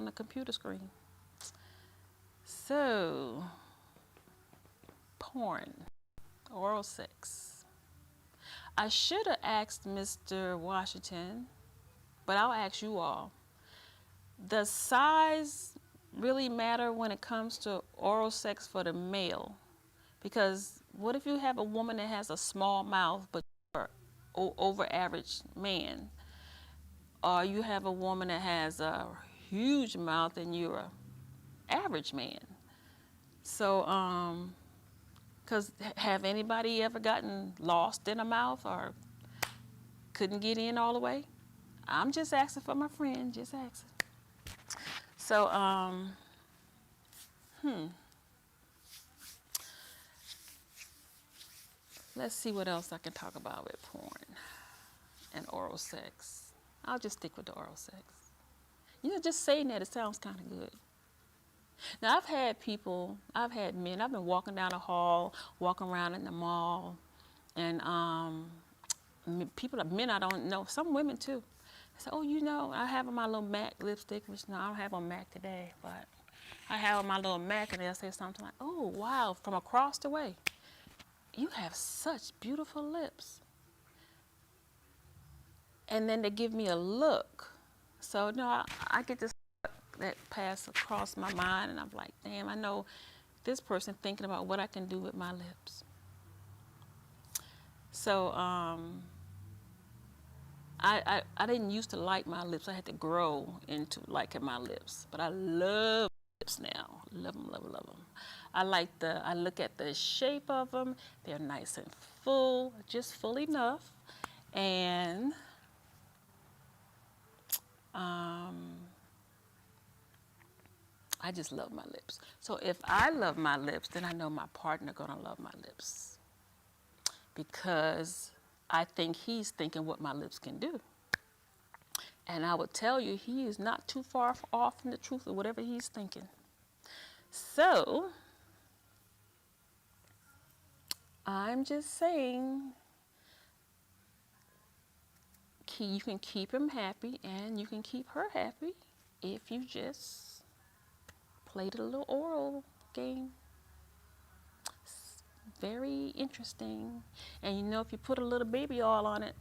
the computer screen. So, porn, oral sex. I should have asked Mr. Washington, but I'll ask you all. Does size really matter when it comes to oral sex for the male? Because what if you have a woman that has a small mouth but you're over average man? Or you have a woman that has a huge mouth and you're an average man. So, because have anybody ever gotten lost in a mouth or couldn't get in all the way? I'm just asking for my friend, just asking. So, let's see what else I can talk about with porn and oral sex. I'll just stick with the oral sex. You know, just saying that, it sounds kind of good. Now, I've had men, I've been walking down the hall, walking around in the mall, and men I don't know, some women too. I say, oh, you know, I have on my little MAC lipstick, which no, I don't have on MAC today, but I have on my little MAC, and they'll say something like, oh, wow, from across the way, you have such beautiful lips. And then they give me a look. So, no, I get this that pass across my mind, and I'm like, damn, I know this person thinking about what I can do with my lips. So I didn't used to like my lips. I had to grow into liking my lips, but I love lips now. Love them, love them, love them. I look at the shape of them. They're nice and full, just full enough, and I just love my lips. So if I love my lips, then I know my partner gonna love my lips, because I think he's thinking what my lips can do. And I would tell you, he is not too far off from the truth of whatever he's thinking. So I'm just saying, you can keep him happy and you can keep her happy if you just play the little oral game. It's very interesting. And you know, if you put a little baby oil on it,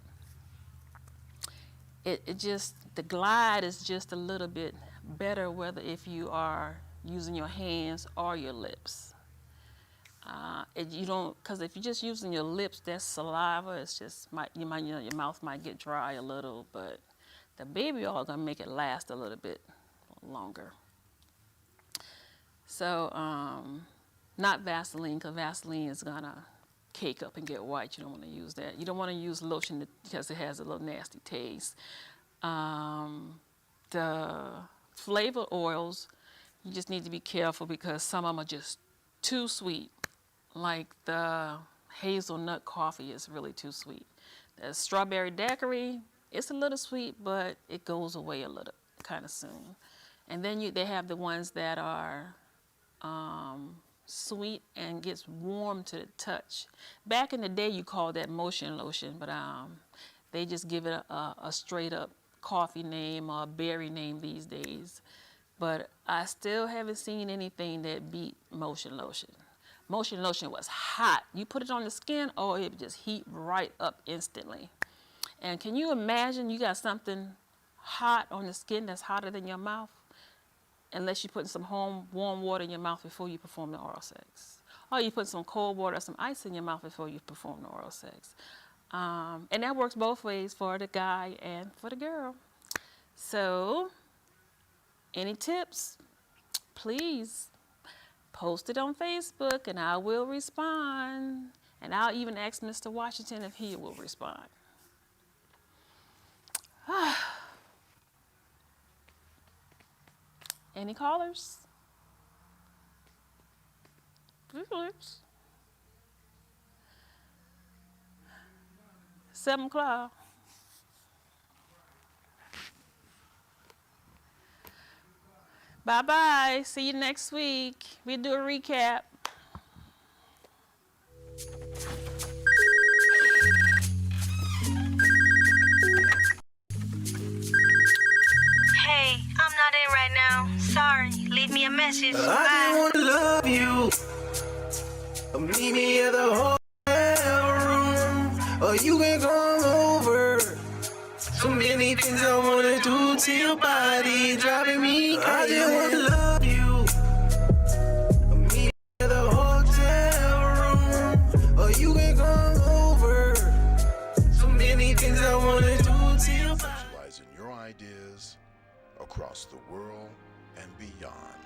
it just, the glide is just a little bit better, whether if you are using your hands or your lips. You don't, because if you're just using your lips, that's saliva. It's just your mouth might get dry a little, but the baby oil gonna make it last a little bit longer. So not Vaseline, because Vaseline is gonna cake up and get white. You don't want to use that. You don't want to use lotion because it has a little nasty taste. The flavored oils, you just need to be careful because some of them are just too sweet. Like the hazelnut coffee is really too sweet. The strawberry daiquiri, it's a little sweet, but it goes away a little kind of soon. And then they have the ones that are sweet and gets warm to the touch. Back in the day, you called that motion lotion, but they just give it a straight up coffee name or a berry name these days. But I still haven't seen anything that beat motion lotion. Motion lotion was hot. You put it on the skin, oh, it would just heat right up instantly. And can you imagine you got something hot on the skin that's hotter than your mouth? Unless you're putting some warm water in your mouth before you perform the oral sex. Or you put some cold water or some ice in your mouth before you perform the oral sex. And that works both ways for the guy and for the girl. So, any tips? Please post it on Facebook and I will respond. And I'll even ask Mr. Washington if he will respond. Any callers? Please. 7 o'clock. Bye-bye. See you next week. We'll do a recap. Hey, I'm not in right now. Sorry. Leave me a message. I just wanna love you. Meet me at the hotel room, or you can come over. So many things I wanna do to your body, driving me crazy. I just wanna love you. Meet me at the hotel room, or you can come over. So many things I wanna do to your body. Visualizing your ideas across the world and beyond.